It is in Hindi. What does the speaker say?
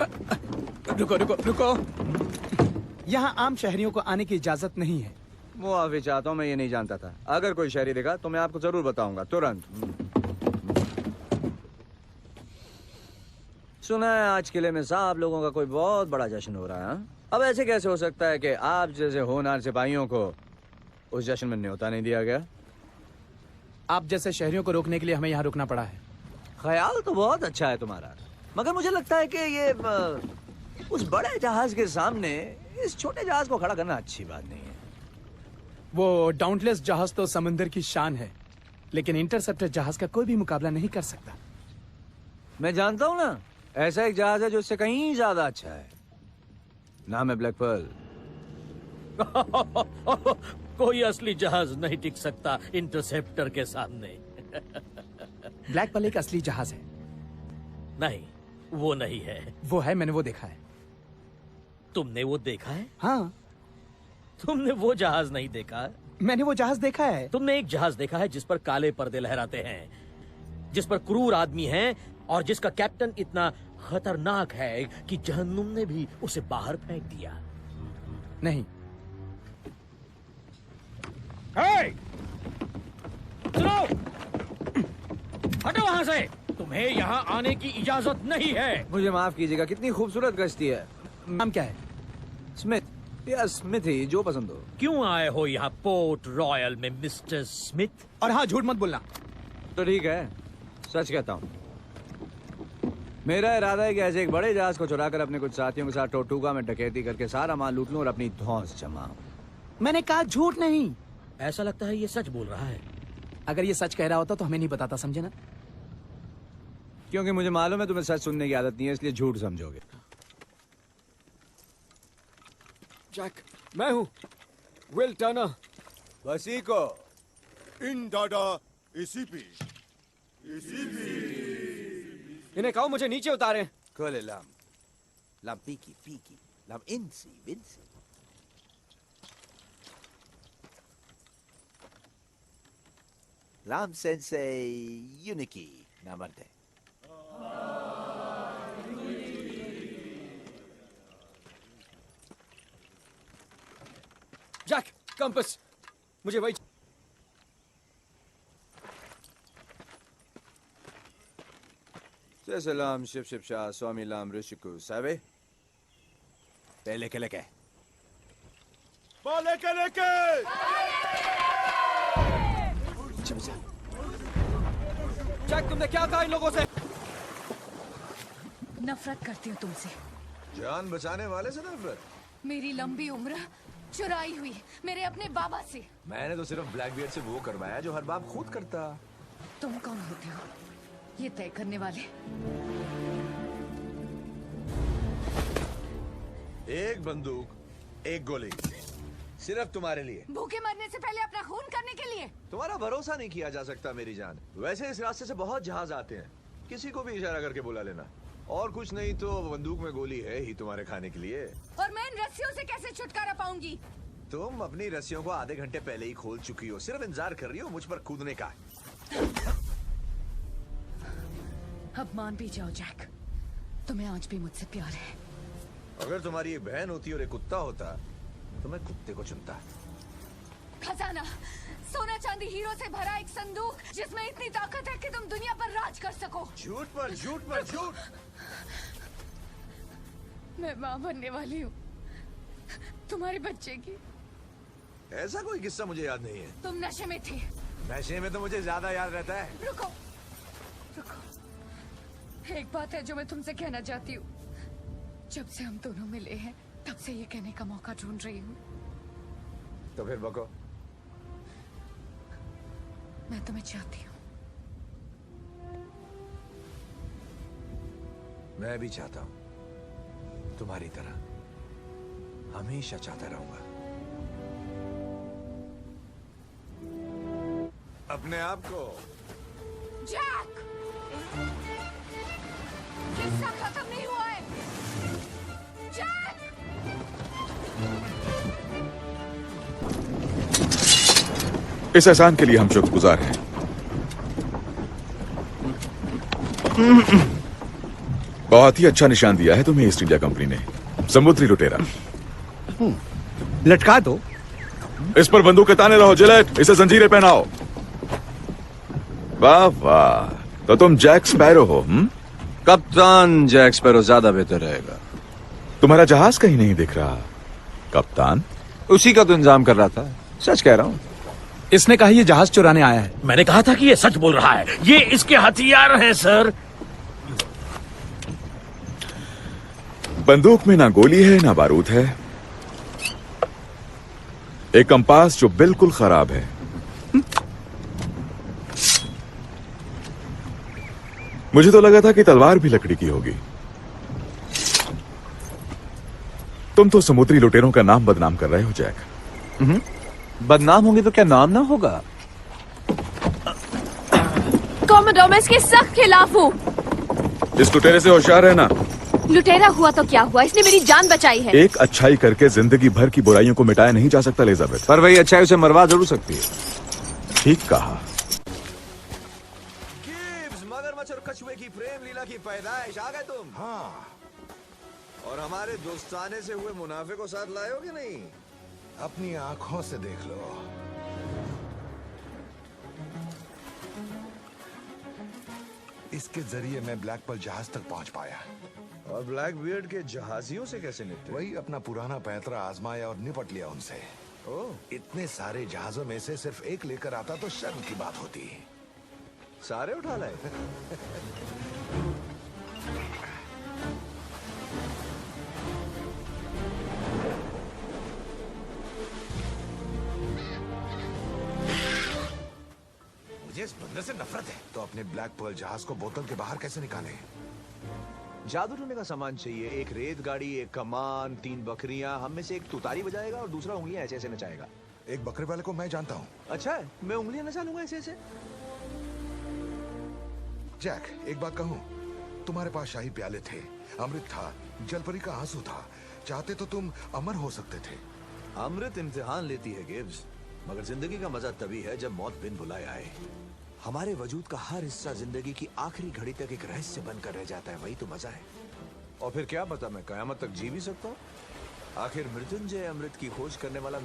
रुको रुको रुको। यहाँ आम शहरियों को आने की इजाजत नहीं है। मुआफी चाहता हूँ, मैं ये नहीं जानता था। अगर कोई शहरी दिखा तो मैं आपको जरूर बताऊंगा, तुरंत। सुना है आज किले में साहब लोगों का कोई बहुत बड़ा जश्न हो रहा है। अब ऐसे कैसे हो सकता है कि आप जैसे होनहार सिपाहियों को उस जश्न में न्योता नहीं दिया गया? आप जैसे शहरियों को रोकने के लिए हमें यहाँ रुकना पड़ा है। ख्याल तो बहुत अच्छा है तुम्हारा, मगर मुझे लगता है कि ये उस बड़े जहाज के सामने इस छोटे जहाज को खड़ा करना अच्छी बात नहीं है। वो डाउनलेस जहाज तो समंदर की शान है, लेकिन इंटरसेप्टर जहाज का कोई भी मुकाबला नहीं कर सकता। मैं जानता हूँ ना, ऐसा एक जहाज है जो इससे कहीं ज्यादा अच्छा है। नाम है ब्लैक पर्ल। कोई असली जहाज नहीं टिक सकता इंटरसेप्टर के सामने। ब्लैक पर्ल एक असली जहाज है। नहीं, वो नहीं है। वो है, मैंने वो देखा है। तुमने वो देखा है? हाँ। तुमने वो जहाज नहीं देखा? मैंने वो जहाज देखा है। तुमने एक जहाज देखा है जिस पर काले पर्दे लहराते हैं, जिस पर क्रूर आदमी हैं और जिसका कैप्टन इतना खतरनाक है कि जहन्नुम ने भी उसे बाहर फेंक दिया। नहीं। सुनो, हटो वहां से। तुम्हें यहाँ आने की इजाजत नहीं है। मुझे माफ कीजिएगा, कितनी खूबसूरत गश्ती है। नाम क्या है? स्मिथ या स्मिथ ही, जो पसंद हो। क्यों आए हो यहाँ पोर्ट रॉयल में मिस्टर स्मिथ? और हाँ, झूठ मत बोलना। तो ठीक है, सच कहता हूँ। मेरा इरादा है कि ऐसे एक बड़े जहाज को चुराकर अपने कुछ साथियों के साथ टोटुगा में डकैती करके सारा माल लूट लूं और अपनी धौंस जमाऊं। मैंने कहा झूठ नहीं। ऐसा लगता है ये सच बोल रहा है। अगर ये सच कह रहा होता तो हमें नहीं बताता, समझे ना? क्योंकि मुझे मालूम है तुम्हें सच सुनने की आदत नहीं है, इसलिए झूठ समझोगे। जैक, मैं हूँ विल टर्नर। वसीको Indada ECP. इन्हें कहो मुझे नीचे उतारें। Kole lam. Lam piki piki. Lam insi vinsi. Lam sensei uniki namarte. Jack, compass मुझे वही। सलाम शिव शिव शाह स्वामी लाम ऋषिकु सावे पहले के लेके Bale keleke! जैक, तुमने क्या कहा इन लोगों से? नफरत करती हूँ तुमसे। जान बचाने वाले से नफरत? मेरी लंबी उम्र चुराई हुई मेरे अपने बाबा से। मैंने तो सिर्फ ब्लैकबियर्ड से वो करवाया जो हर बाप खुद करता। तुम कौन होते हो ये तय करने वाले? एक बंदूक, एक गोली, सिर्फ तुम्हारे लिए। भूखे मरने से पहले अपना खून करने के लिए? तुम्हारा भरोसा नहीं किया जा सकता मेरी जान। वैसे इस रास्ते से बहुत जहाज आते हैं, किसी को भी इशारा करके बुला लेना। और कुछ नहीं तो बंदूक में गोली है ही तुम्हारे खाने के लिए। और मैं इन रस्सियों से कैसे छुटकारा पाऊंगी? तुम अपनी रस्सियों को आधे घंटे पहले ही खोल चुकी हो, सिर्फ इंतजार कर रही हो मुझ पर कूदने का। अब मान भी जाओ जैक, तुम्हें आज भी मुझसे प्यार है। अगर तुम्हारी एक बहन होती और एक कुत्ता होता तो मैं कुत्ते को चुनता। खजाना, सोना चांदी हीरो से भरा एक संदूक जिसमें इतनी ताकत है कि तुम दुनिया पर राज कर सको। झूठ पर झूठ पर झूठ। मैं माँ बनने वाली हूँ तुम्हारे बच्चे की। ऐसा कोई किस्सा मुझे याद नहीं है। तुम नशे में थे। नशे में तो मुझे ज्यादा याद रहता है। रुको रुको, एक बात है जो मैं तुमसे कहना चाहती हूँ। जब से हम दोनों मिले हैं तब से ये कहने का मौका ढूंढ रही हूँ। तो फिर बको। मैं तुम्हें चाहती हूँ। मैं भी चाहता हूँ, तुम्हारी तरह हमेशा चाहता रहूंगा। अपने आप को। जैक, किस्सा खत्म नहीं हुआ है। जैक! इस एहसान के लिए हम शुक्रगुजार हैं। बहुत ही अच्छा निशान दिया है तुम्हें ईस्ट इंडिया कंपनी ने। समुद्री लुटेरा। लटका दो। इस पर बंदूकें ताने रहो जिलेट, इसे जंजीरें पहनाओ। वाह वाह, तो तुम जैक स्पैरो हो? कप्तान जैक स्पैरो ज्यादा बेहतर रहेगा। तुम्हारा जहाज कहीं नहीं दिख रहा कप्तान। उसी का तो इंतजाम कर रहा था, सच कह रहा हूँ। इसने कहा ये जहाज चुराने आया है। मैंने कहा था कि ये सच बोल रहा है, ये इसके हथियार हैं सर। बंदूक में ना गोली है ना बारूद है, एक कंपास जो बिल्कुल खराब है। मुझे तो लगा था कि तलवार भी लकड़ी की होगी। तुम तो समुद्री लुटेरों का नाम बदनाम कर रहे हो जैक। बदनाम होंगे तो क्या नाम ना होगा? कॉमोडोर, मैं इसके सख्त खिलाफ हूँ। इस लुटेरे से होशियार रहना। लुटेरा हुआ तो क्या हुआ, इसने मेरी जान बचाई है। एक अच्छाई करके जिंदगी भर की बुराइयों को मिटाया नहीं जा सकता एलिजाबेथ। पर वही अच्छाई उसे मरवा जरूर सकती है। ठीक कहा। मगरमच्छ और कछुए की प्रेम लीला की पैदाइश, आ गए तुम? हाँ, और हमारे दोस्ताने से हुए मुनाफे को साथ लाए हो कि नहीं? अपनी आंखों से देख लो। इसके जरिए मैं ब्लैक पर्ल जहाज तक पहुंच पाया। और ब्लैक बियर्ड के जहाजियों से कैसे निपटे? वही अपना पुराना पैंतरा आजमाया और निपट लिया उनसे। ओह, इतने सारे जहाजों में से सिर्फ एक लेकर आता तो शर्म की बात होती। सारे उठा लाए? मुझे इस बंदर से नफरत है। तो अपने ब्लैक पर्ल जहाज को बोतल के बाहर कैसे निकाले? जादू टोने का सामान चाहिए, एक रेत गाड़ी, एक कमान, 3 बकरियां। हम में से एक तुतारी बजाएगा और दूसरा उंगलियां ऐसे ऐसे नचाएगा। एक बकरे वाले को मैं जानता हूँ। अच्छा है, मैं उंगलियां नचा लूंगा ऐसे ऐसे। जैक, एक बात कहूँ, तुम्हारे पास शाही प्याले थे, अमृत था, जलपरी का आंसू था। चाहते तो तुम अमर हो सकते थे। अमृत इम्तिहान लेती है गिब्स, मगर जिंदगी का मजा तभी है जब मौत बिन बुलाए आए। हमारे वजूद का हर हिस्सा जिंदगी की आखिरी घड़ी तक एक रहस्य बनकर रह जाता है, वही तो मजा है। और फिर क्या पता, मैं कयामत तक जी भी सकता हूँ। आखिर मृत्युंजय अमृत की खोज करने वाला